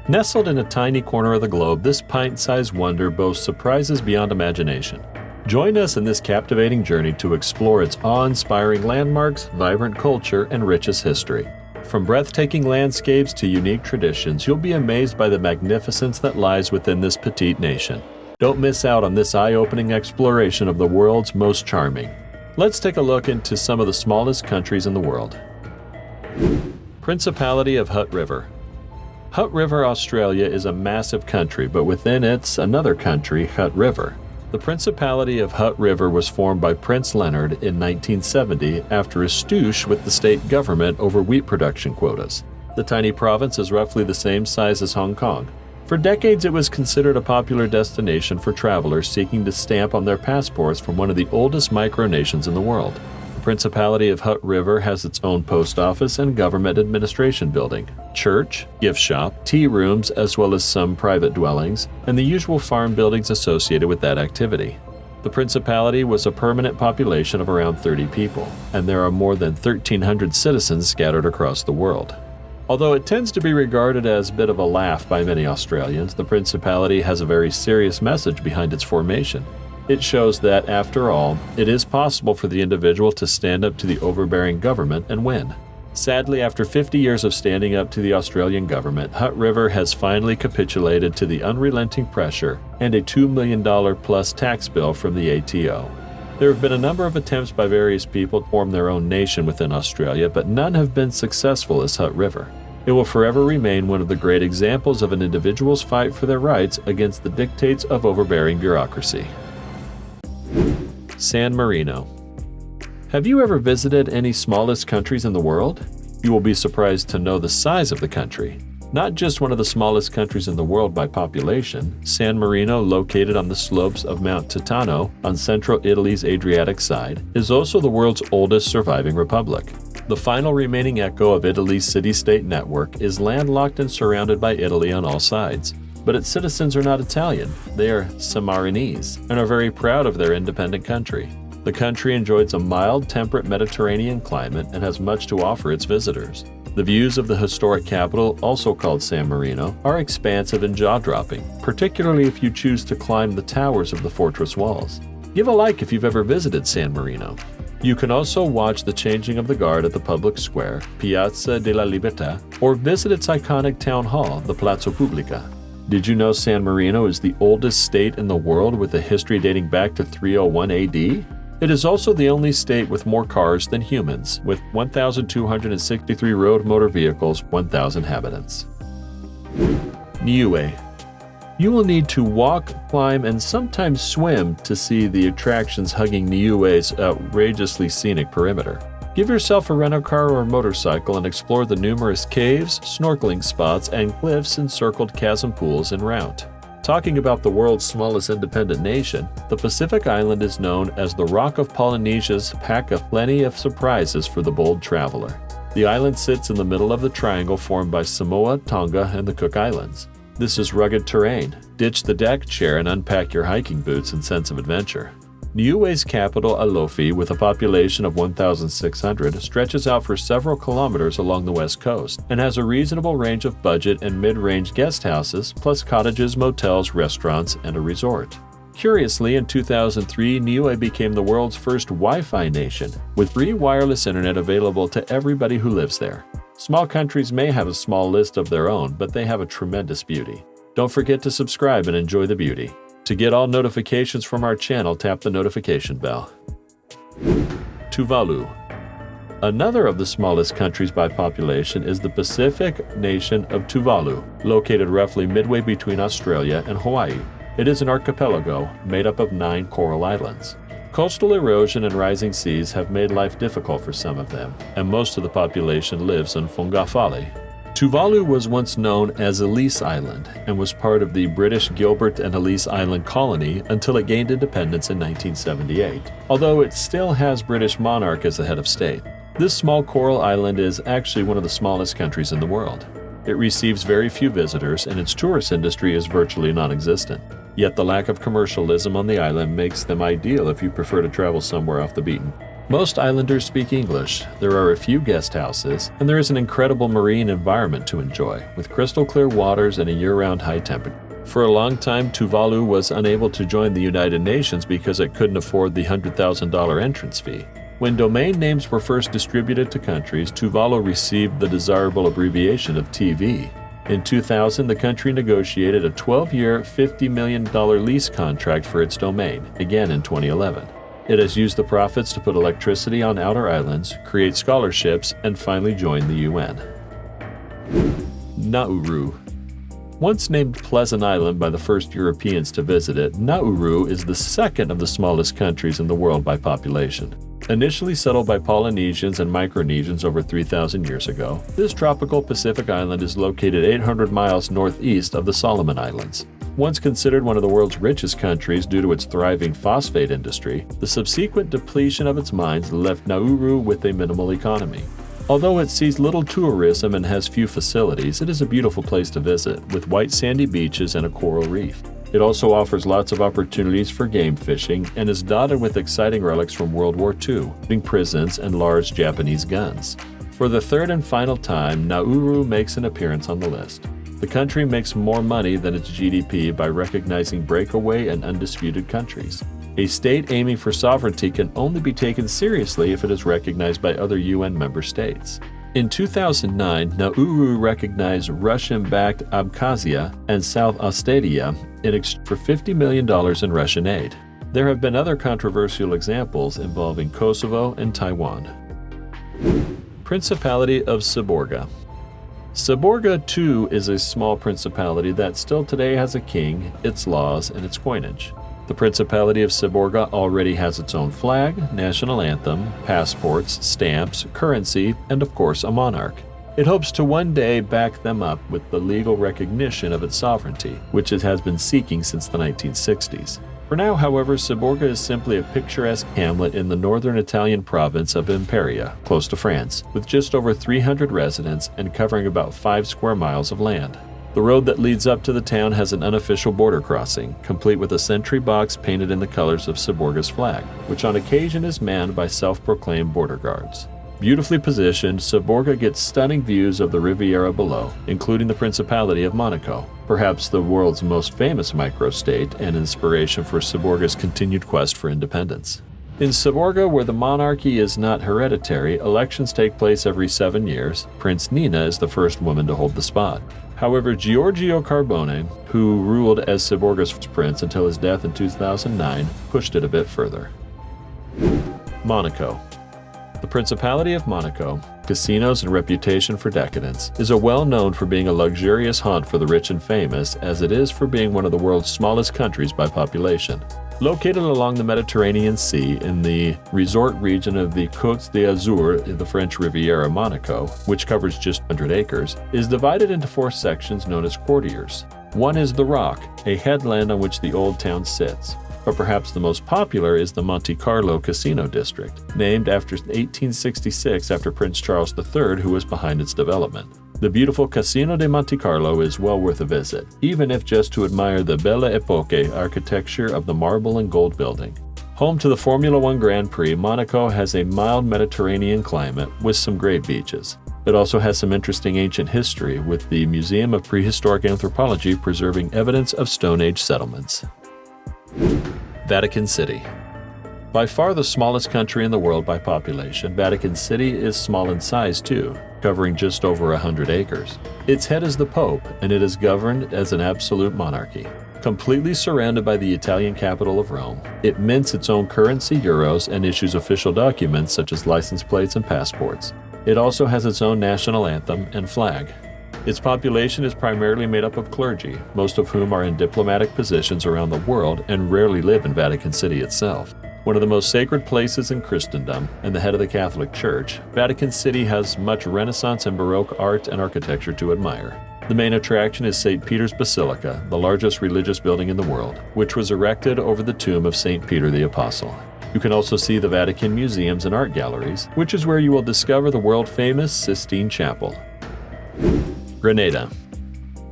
Nestled in a tiny corner of the globe, this pint-sized wonder boasts surprises beyond imagination. Join us in this captivating journey to explore its awe-inspiring landmarks, vibrant culture, and richest history. From breathtaking landscapes to unique traditions, you'll be amazed by the magnificence that lies within this petite nation. Don't miss out on this eye-opening exploration of the world's most charming. Let's take a look into some of the smallest countries in the world. Principality of Hutt River. Hutt River, Australia is a massive country, but within it's another country, Hutt River. The Principality of Hutt River was formed by Prince Leonard in 1970 after a stoosh with the state government over wheat production quotas. The tiny province is roughly the same size as Hong Kong. For decades, it was considered a popular destination for travelers seeking to stamp on their passports from one of the oldest micronations in the world. The Principality of Hutt River has its own post office and government administration building, church, gift shop, tea rooms, as well as some private dwellings, and the usual farm buildings associated with that activity. The Principality was a permanent population of around 30 people, and there are more than 1,300 citizens scattered across the world. Although it tends to be regarded as a bit of a laugh by many Australians, the Principality has a very serious message behind its formation. It shows that, after all, it is possible for the individual to stand up to the overbearing government and win. Sadly, after 50 years of standing up to the Australian government, Hutt River has finally capitulated to the unrelenting pressure and a $2 million plus tax bill from the ATO. There have been a number of attempts by various people to form their own nation within Australia, but none have been successful as Hutt River. It will forever remain one of the great examples of an individual's fight for their rights against the dictates of overbearing bureaucracy. San Marino. Have you ever visited any smallest countries in the world? You will be surprised to know the size of the country. Not just one of the smallest countries in the world by population, San Marino, located on the slopes of Mount Titano on central Italy's Adriatic side, is also the world's oldest surviving republic. The final remaining echo of Italy's city-state network is landlocked and surrounded by Italy on all sides. But its citizens are not Italian, they are Sammarinese, and are very proud of their independent country. The country enjoys a mild, temperate Mediterranean climate and has much to offer its visitors. The views of the historic capital, also called San Marino, are expansive and jaw-dropping, particularly if you choose to climb the towers of the fortress walls. Give a like if you've ever visited San Marino. You can also watch the changing of the guard at the public square, Piazza della Libertà, or visit its iconic town hall, the Palazzo Pubblica. Did you know San Marino is the oldest state in the world with a history dating back to 301 AD? It is also the only state with more cars than humans, with 1,263 road motor vehicles, 1,000 inhabitants. Niue. You will need to walk, climb, and sometimes swim to see the attractions hugging Niue's outrageously scenic perimeter. Give yourself a rental car or motorcycle and explore the numerous caves, snorkeling spots, and cliffs-encircled chasm pools en route. Talking about the world's smallest independent nation, the Pacific island is known as the Rock of Polynesia's pack of plenty of surprises for the bold traveler. The island sits in the middle of the triangle formed by Samoa, Tonga, and the Cook Islands. This is rugged terrain. Ditch the deck chair and unpack your hiking boots and sense of adventure. Niue's capital, Alofi, with a population of 1,600, stretches out for several kilometers along the west coast and has a reasonable range of budget and mid-range guest houses, plus cottages, motels, restaurants, and a resort. Curiously, in 2003, Niue became the world's first Wi-Fi nation, with free wireless internet available to everybody who lives there. Small countries may have a small list of their own, but they have a tremendous beauty. Don't forget to subscribe and enjoy the beauty. To get all notifications from our channel, tap the notification bell. Tuvalu. Another of the smallest countries by population is the Pacific nation of Tuvalu, located roughly midway between Australia and Hawaii. It is an archipelago made up of 9 coral islands. Coastal erosion and rising seas have made life difficult for some of them, and most of the population lives on Fungafale. Tuvalu was once known as Ellice Island and was part of the British Gilbert and Ellice Island colony until it gained independence in 1978, although it still has British monarch as the head of state. This small coral island is actually one of the smallest countries in the world. It receives very few visitors and its tourist industry is virtually non-existent. Yet the lack of commercialism on the island makes them ideal if you prefer to travel somewhere off the beaten. Most islanders speak English, there are a few guest houses, and there is an incredible marine environment to enjoy, with crystal clear waters and a year-round high temperature. For a long time, Tuvalu was unable to join the United Nations because it couldn't afford the $100,000 entrance fee. When domain names were first distributed to countries, Tuvalu received the desirable abbreviation of TV. In 2000, the country negotiated a 12-year, $50 million lease contract for its domain, again in 2011. It has used the profits to put electricity on outer islands, create scholarships, and finally join the UN. Nauru. Once named Pleasant Island by the first Europeans to visit it, Nauru is the second of the smallest countries in the world by population. Initially settled by Polynesians and Micronesians over 3,000 years ago, this tropical Pacific island is located 800 miles northeast of the Solomon Islands. Once considered one of the world's richest countries due to its thriving phosphate industry, the subsequent depletion of its mines left Nauru with a minimal economy. Although it sees little tourism and has few facilities, it is a beautiful place to visit, with white sandy beaches and a coral reef. It also offers lots of opportunities for game fishing and is dotted with exciting relics from World War II, including prisons and large Japanese guns. For the third and final time, Nauru makes an appearance on the list. The country makes more money than its GDP by recognizing breakaway and undisputed countries. A state aiming for sovereignty can only be taken seriously if it is recognized by other UN member states. In 2009, Nauru recognized Russian-backed Abkhazia and South Ossetia in exchange for $50 million in Russian aid. There have been other controversial examples involving Kosovo and Taiwan. Principality of Seborga. Seborga, too, is a small principality that still today has a king, its laws, and its coinage. The Principality of Seborga already has its own flag, national anthem, passports, stamps, currency, and of course a monarch. It hopes to one day back them up with the legal recognition of its sovereignty, which it has been seeking since the 1960s. For now, however, Seborga is simply a picturesque hamlet in the northern Italian province of Imperia, close to France, with just over 300 residents and covering about 5 square miles of land. The road that leads up to the town has an unofficial border crossing, complete with a sentry box painted in the colors of Seborga's flag, which on occasion is manned by self-proclaimed border guards. Beautifully positioned, Seborga gets stunning views of the Riviera below, including the Principality of Monaco, perhaps the world's most famous microstate and inspiration for Seborga's continued quest for independence. In Seborga, where the monarchy is not hereditary, elections take place every 7 years. Prince Nina is the first woman to hold the spot. However, Giorgio Carbone, who ruled as Seborga's prince until his death in 2009, pushed it a bit further. Monaco. The Principality of Monaco, casinos and reputation for decadence, is well known for being a luxurious haunt for the rich and famous, as it is for being one of the world's smallest countries by population. Located along the Mediterranean Sea in the resort region of the Côte d'Azur in the French Riviera Monaco, which covers just 100 acres, is divided into 4 sections known as quartiers. One is the Rock, a headland on which the old town sits. But perhaps the most popular is the Monte Carlo Casino District, named after 1866 after Prince Charles III, who was behind its development. The beautiful Casino de Monte Carlo is well worth a visit, even if just to admire the Belle Époque architecture of the marble and gold building. Home to the Formula One Grand Prix, Monaco has a mild Mediterranean climate with some great beaches. It also has some interesting ancient history, with the Museum of Prehistoric Anthropology preserving evidence of Stone Age settlements. Vatican City. By far the smallest country in the world by population, Vatican City is small in size too, covering just over 100 acres. Its head is the Pope, and it is governed as an absolute monarchy. Completely surrounded by the Italian capital of Rome, it mints its own currency, euros, and issues official documents such as license plates and passports. It also has its own national anthem and flag. Its population is primarily made up of clergy, most of whom are in diplomatic positions around the world and rarely live in Vatican City itself. One of the most sacred places in Christendom and the head of the Catholic Church, Vatican City has much Renaissance and Baroque art and architecture to admire. The main attraction is St. Peter's Basilica, the largest religious building in the world, which was erected over the tomb of St. Peter the Apostle. You can also see the Vatican museums and art galleries, which is where you will discover the world-famous Sistine Chapel. Grenada.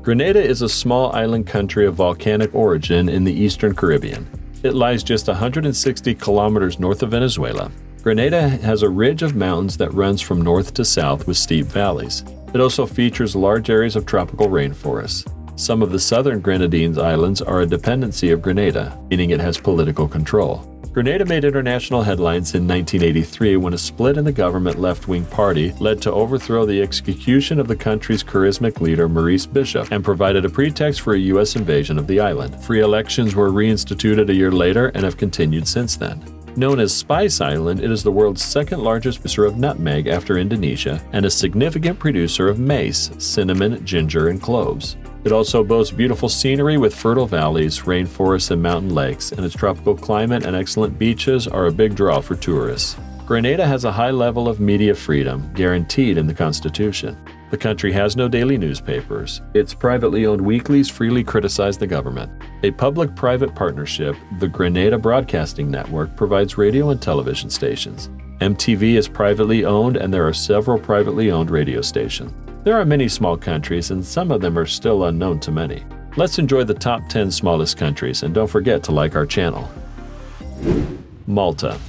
Grenada is a small island country of volcanic origin in the eastern Caribbean. It lies just 160 kilometers north of Venezuela. Grenada has a ridge of mountains that runs from north to south with steep valleys. It also features large areas of tropical rainforests. Some of the southern Grenadines islands are a dependency of Grenada, meaning it has political control. Grenada made international headlines in 1983 when a split in the government left-wing party led to overthrow the execution of the country's charismatic leader Maurice Bishop and provided a pretext for a U.S. invasion of the island. Free elections were reinstituted a year later and have continued since then. Known as Spice Island, it is the world's second largest producer of nutmeg after Indonesia and a significant producer of mace, cinnamon, ginger, and cloves. It also boasts beautiful scenery with fertile valleys, rainforests, and mountain lakes, and its tropical climate and excellent beaches are a big draw for tourists. Grenada has a high level of media freedom, guaranteed in the Constitution. The country has no daily newspapers. Its privately owned weeklies freely criticize the government. A public-private partnership, the Grenada Broadcasting Network, provides radio and television stations. MTV is privately owned, and there are several privately owned radio stations. There are many small countries, and some of them are still unknown to many. Let's enjoy the top 10 smallest countries, and don't forget to like our channel. Malta.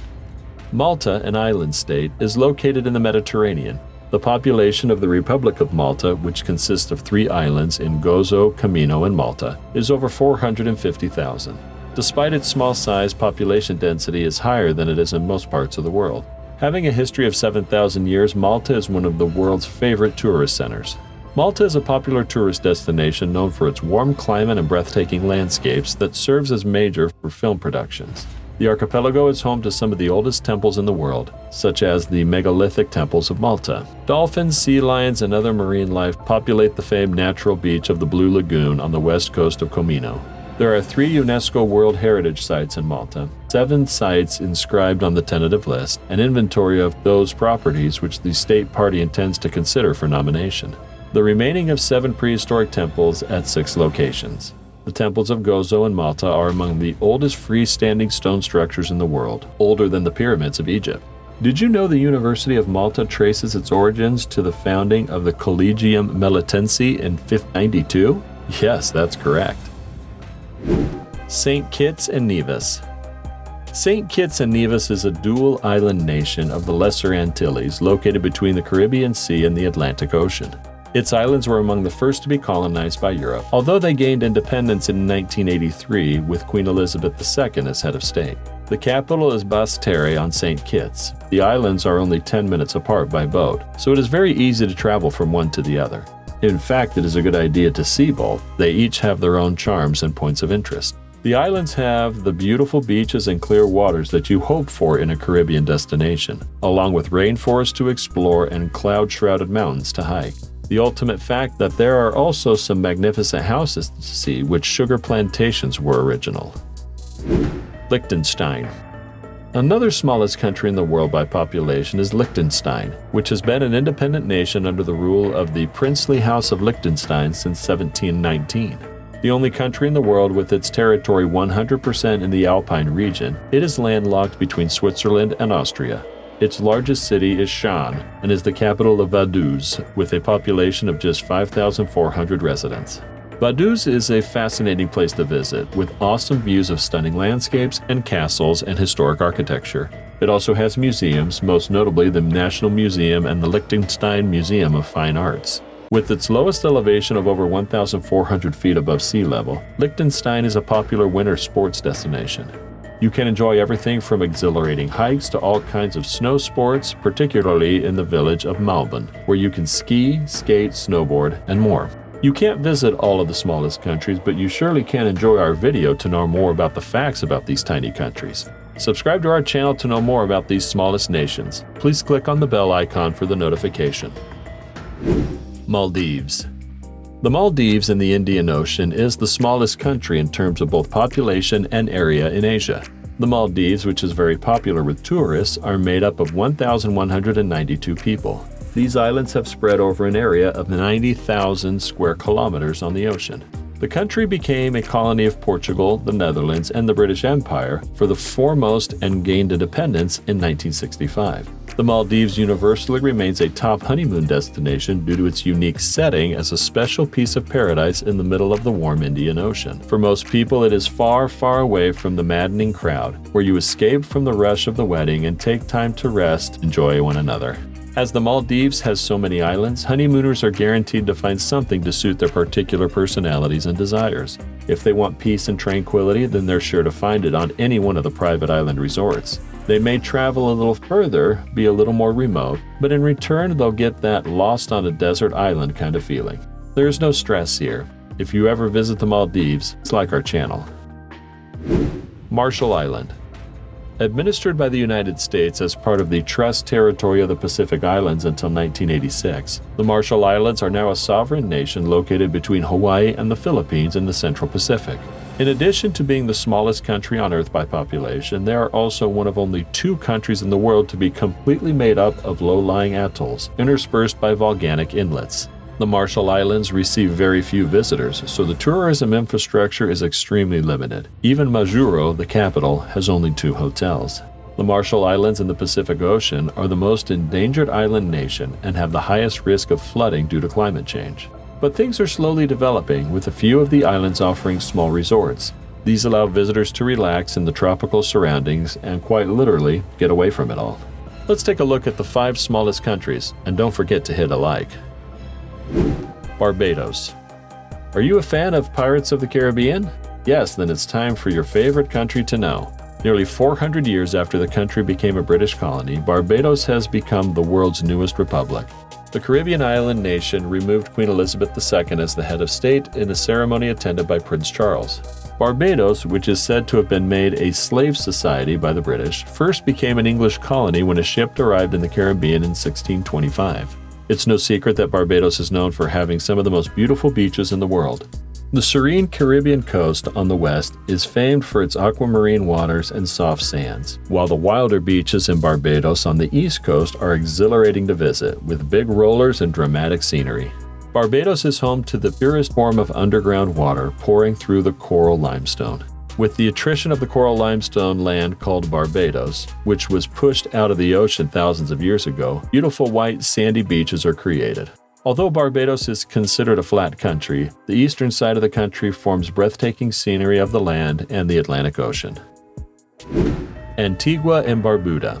Malta, an island state, is located in the Mediterranean. The population of the Republic of Malta, which consists of 3 islands in Gozo, Camino, and Malta, is over 450,000. Despite its small size, population density is higher than it is in most parts of the world. Having a history of 7,000 years, Malta is one of the world's favorite tourist centers. Malta is a popular tourist destination known for its warm climate and breathtaking landscapes that serves as major for film productions. The archipelago is home to some of the oldest temples in the world, such as the megalithic temples of Malta. Dolphins, sea lions, and other marine life populate the famed natural beach of the Blue Lagoon on the west coast of Comino. There are 3 UNESCO World Heritage Sites in Malta, 7 sites inscribed on the tentative list, an inventory of those properties which the state party intends to consider for nomination. The remaining of 7 prehistoric temples at 6 locations. The temples of Gozo and Malta are among the oldest freestanding stone structures in the world, older than the pyramids of Egypt. Did you know the University of Malta traces its origins to the founding of the Collegium Melitense in 1592? Yes, that's correct. St. Kitts and Nevis. St. Kitts and Nevis is a dual island nation of the Lesser Antilles located between the Caribbean Sea and the Atlantic Ocean. Its islands were among the first to be colonized by Europe, although they gained independence in 1983 with Queen Elizabeth II as head of state. The capital is Basse-Terre on St. Kitts. The islands are only 10 minutes apart by boat, so it is very easy to travel from one to the other. In fact, it is a good idea to see both. They each have their own charms and points of interest. The islands have the beautiful beaches and clear waters that you hope for in a Caribbean destination, along with rainforests to explore and cloud-shrouded mountains to hike. The ultimate fact that there are also some magnificent houses to see, which sugar plantations were original. Liechtenstein. Another smallest country in the world by population is Liechtenstein, which has been an independent nation under the rule of the princely House of Liechtenstein since 1719. The only country in the world with its territory 100% in the Alpine region, it is landlocked between Switzerland and Austria. Its largest city is Schaan and is the capital of Vaduz, with a population of just 5,400 residents. Vaduz is a fascinating place to visit, with awesome views of stunning landscapes and castles and historic architecture. It also has museums, most notably the National Museum and the Liechtenstein Museum of Fine Arts. With its lowest elevation of over 1,400 feet above sea level, Liechtenstein is a popular winter sports destination. You can enjoy everything from exhilarating hikes to all kinds of snow sports, particularly in the village of Malben, where you can ski, skate, snowboard, and more. You can't visit all of the smallest countries, but you surely can enjoy our video to know more about the facts about these tiny countries. Subscribe to our channel to know more about these smallest nations. Please click on the bell icon for the notification. Maldives. The Maldives in the Indian Ocean is the smallest country in terms of both population and area in Asia. The Maldives, which is very popular with tourists, are made up of 1,192 people. These islands have spread over an area of 90,000 square kilometers on the ocean. The country became a colony of Portugal, the Netherlands, and the British Empire for the foremost and gained independence in 1965. The Maldives universally remains a top honeymoon destination due to its unique setting as a special piece of paradise in the middle of the warm Indian Ocean. For most people, it is far, far away from the maddening crowd, where you escape from the rush of the wedding and take time to rest and enjoy one another. As the Maldives has so many islands, honeymooners are guaranteed to find something to suit their particular personalities and desires. If they want peace and tranquility, then they're sure to find it on any one of the private island resorts. They may travel a little further, be a little more remote, but in return they'll get that lost on a desert island kind of feeling. There is no stress here. If you ever visit the Maldives, it's like our channel. Marshall Island. Administered by the United States as part of the Trust Territory of the Pacific Islands until 1986, the Marshall Islands are now a sovereign nation located between Hawaii and the Philippines in the Central Pacific. In addition to being the smallest country on Earth by population, they are also one of only 2 countries in the world to be completely made up of low-lying atolls, interspersed by volcanic inlets. The Marshall Islands receive very few visitors, so the tourism infrastructure is extremely limited. Even Majuro, the capital, has only 2 hotels. The Marshall Islands in the Pacific Ocean are the most endangered island nation and have the highest risk of flooding due to climate change. But things are slowly developing, with a few of the islands offering small resorts. These allow visitors to relax in the tropical surroundings and quite literally get away from it all. Let's take a look at the 5 smallest countries, and don't forget to hit a like. Barbados. Are you a fan of Pirates of the Caribbean? Yes, then it's time for your favorite country to know. Nearly 400 years after the country became a British colony, Barbados has become the world's newest republic. The Caribbean island nation removed Queen Elizabeth II as the head of state in a ceremony attended by Prince Charles. Barbados, which is said to have been made a slave society by the British, first became an English colony when a ship arrived in the Caribbean in 1625. It's no secret that Barbados is known for having some of the most beautiful beaches in the world. The serene Caribbean coast on the west is famed for its aquamarine waters and soft sands, while the wilder beaches in Barbados on the east coast are exhilarating to visit, with big rollers and dramatic scenery. Barbados is home to the purest form of underground water pouring through the coral limestone. With the attrition of the coral limestone land called Barbados, which was pushed out of the ocean thousands of years ago, beautiful white sandy beaches are created. Although Barbados is considered a flat country, the eastern side of the country forms breathtaking scenery of the land and the Atlantic Ocean. Antigua and Barbuda.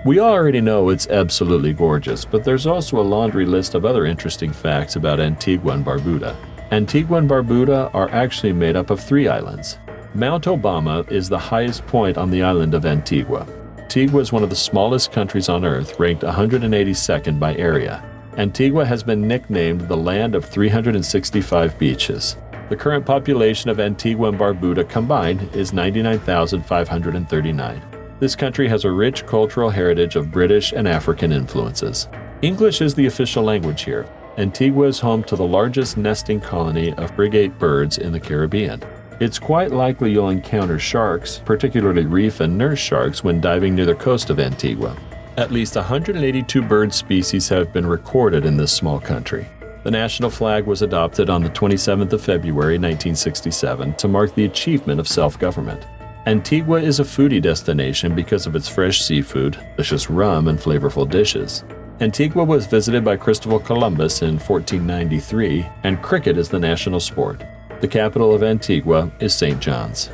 We already know it's absolutely gorgeous, but there's also a laundry list of other interesting facts about Antigua and Barbuda. Antigua and Barbuda are actually made up of 3 islands. Mount Obama is the highest point on the island of Antigua. Antigua is one of the smallest countries on Earth, ranked 182nd by area. Antigua has been nicknamed the land of 365 beaches. The current population of Antigua and Barbuda combined is 99,539. This country has a rich cultural heritage of British and African influences. English is the official language here. Antigua is home to the largest nesting colony of frigate birds in the Caribbean. It's quite likely you'll encounter sharks, particularly reef and nurse sharks, when diving near the coast of Antigua. At least 182 bird species have been recorded in this small country. The national flag was adopted on the 27th of February 1967 to mark the achievement of self-government. Antigua is a foodie destination because of its fresh seafood, delicious rum, and flavorful dishes. Antigua was visited by Christopher Columbus in 1493, and cricket is the national sport. The capital of Antigua is St. John's.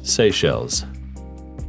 Seychelles.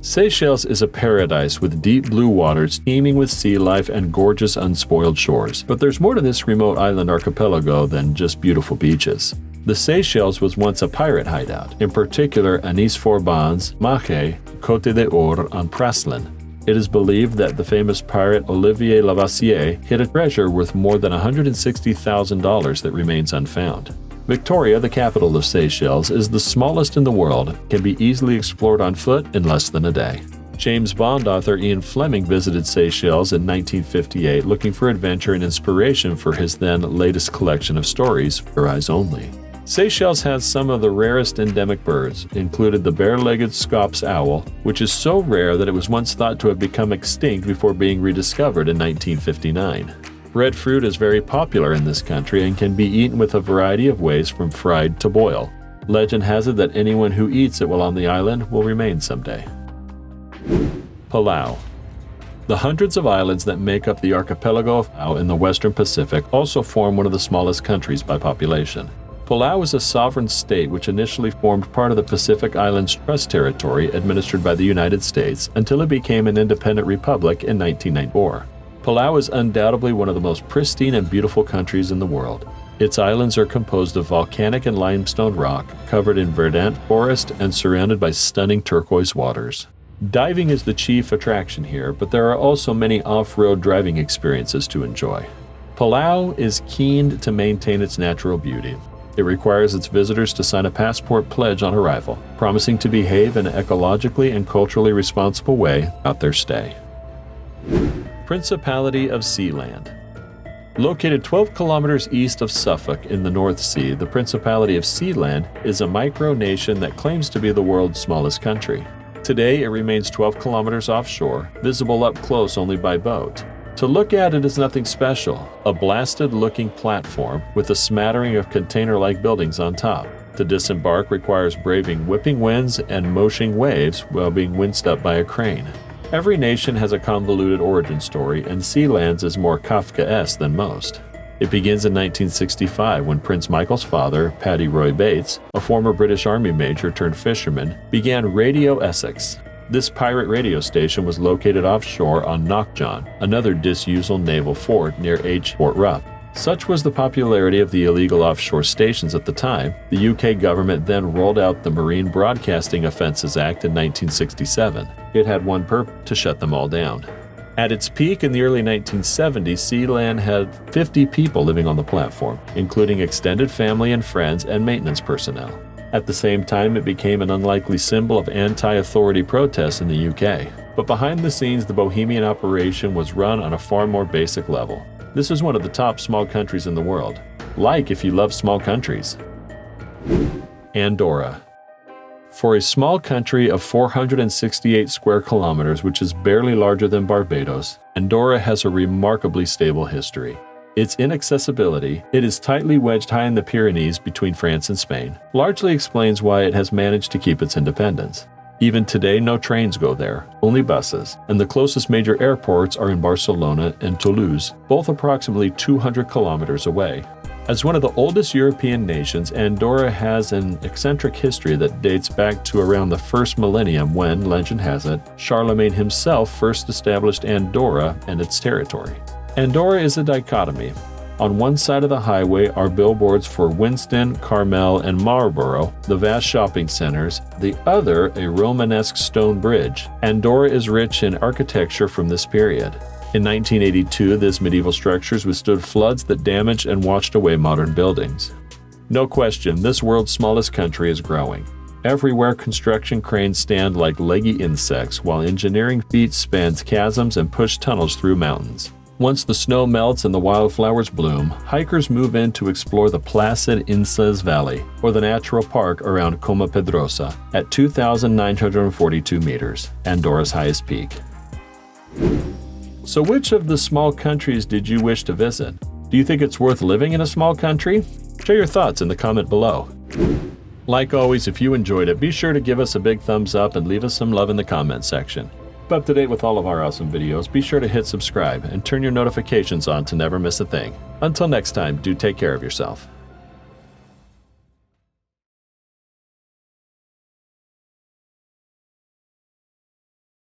Seychelles is a paradise with deep blue waters teeming with sea life and gorgeous unspoiled shores. But there's more to this remote island archipelago than just beautiful beaches. The Seychelles was once a pirate hideout, in particular Anis Forbans, Mahe, Côte d'Or on Praslin. It is believed that the famous pirate Olivier Lavassier hid a treasure worth more than $160,000 that remains unfound. Victoria, the capital of Seychelles, is the smallest in the world, can be easily explored on foot in less than a day. James Bond author Ian Fleming visited Seychelles in 1958 looking for adventure and inspiration for his then latest collection of stories, For Eyes Only. Seychelles has some of the rarest endemic birds, included the bare-legged Scops owl, which is so rare that it was once thought to have become extinct before being rediscovered in 1959. Red fruit is very popular in this country and can be eaten with a variety of ways from fried to boil. Legend has it that anyone who eats it while on the island will remain someday. Palau. The hundreds of islands that make up the archipelago of Palau in the western Pacific also form one of the smallest countries by population. Palau is a sovereign state which initially formed part of the Pacific Islands Trust Territory administered by the United States until it became an independent republic in 1994. Palau is undoubtedly one of the most pristine and beautiful countries in the world. Its islands are composed of volcanic and limestone rock, covered in verdant forest and surrounded by stunning turquoise waters. Diving is the chief attraction here, but there are also many off-road driving experiences to enjoy. Palau is keen to maintain its natural beauty. It requires its visitors to sign a passport pledge on arrival, promising to behave in an ecologically and culturally responsible way throughout their stay. Principality of Sealand. Located 12 kilometers east of Suffolk in the North Sea, the Principality of Sealand is a micronation that claims to be the world's smallest country. Today, it remains 12 kilometers offshore, visible up close only by boat. To look at it is nothing special, a blasted-looking platform with a smattering of container-like buildings on top. To disembark requires braving whipping winds and moshing waves while being winced up by a crane. Every nation has a convoluted origin story, and Sealand's is more Kafkaesque than most. It begins in 1965 when Prince Michael's father, Paddy Roy Bates, a former British Army major turned fisherman, began Radio Essex. This pirate radio station was located offshore on Knockjohn, another disused naval fort near Fort Rough. Such was the popularity of the illegal offshore stations at the time, the UK government then rolled out the Marine Broadcasting Offences Act in 1967. It had one purpose: to shut them all down. At its peak in the early 1970s, Sealand had 50 people living on the platform, including extended family and friends and maintenance personnel. At the same time, it became an unlikely symbol of anti-authority protests in the UK. But behind the scenes, the Bohemian operation was run on a far more basic level. This is one of the top small countries in the world. Like if you love small countries. Andorra. For a small country of 468 square kilometers, which is barely larger than Barbados, Andorra has a remarkably stable history. Its inaccessibility, it is tightly wedged high in the Pyrenees between France and Spain, largely explains why it has managed to keep its independence. Even today, no trains go there, only buses, and the closest major airports are in Barcelona and Toulouse, both approximately 200 kilometers away. As one of the oldest European nations, Andorra has an eccentric history that dates back to around the first millennium when, legend has it, Charlemagne himself first established Andorra and its territory. Andorra is a dichotomy. On one side of the highway are billboards for Winston, Carmel, and Marlborough, the vast shopping centers, the other a Romanesque stone bridge. Andorra is rich in architecture from this period. In 1982, this medieval structures withstood floods that damaged and washed away modern buildings. No question, this world's smallest country is growing. Everywhere construction cranes stand like leggy insects, while engineering feats spans chasms and push tunnels through mountains. Once the snow melts and the wildflowers bloom, hikers move in to explore the placid Insas Valley, or the natural park around Coma Pedrosa, at 2,942 meters, Andorra's highest peak. So which of the small countries did you wish to visit? Do you think it's worth living in a small country? Share your thoughts in the comment below. Like always, if you enjoyed it, be sure to give us a big thumbs up and leave us some love in the comment section. Up to date with all of our awesome videos, be sure to hit subscribe and turn your notifications on to never miss a thing. Until next time, do take care of yourself.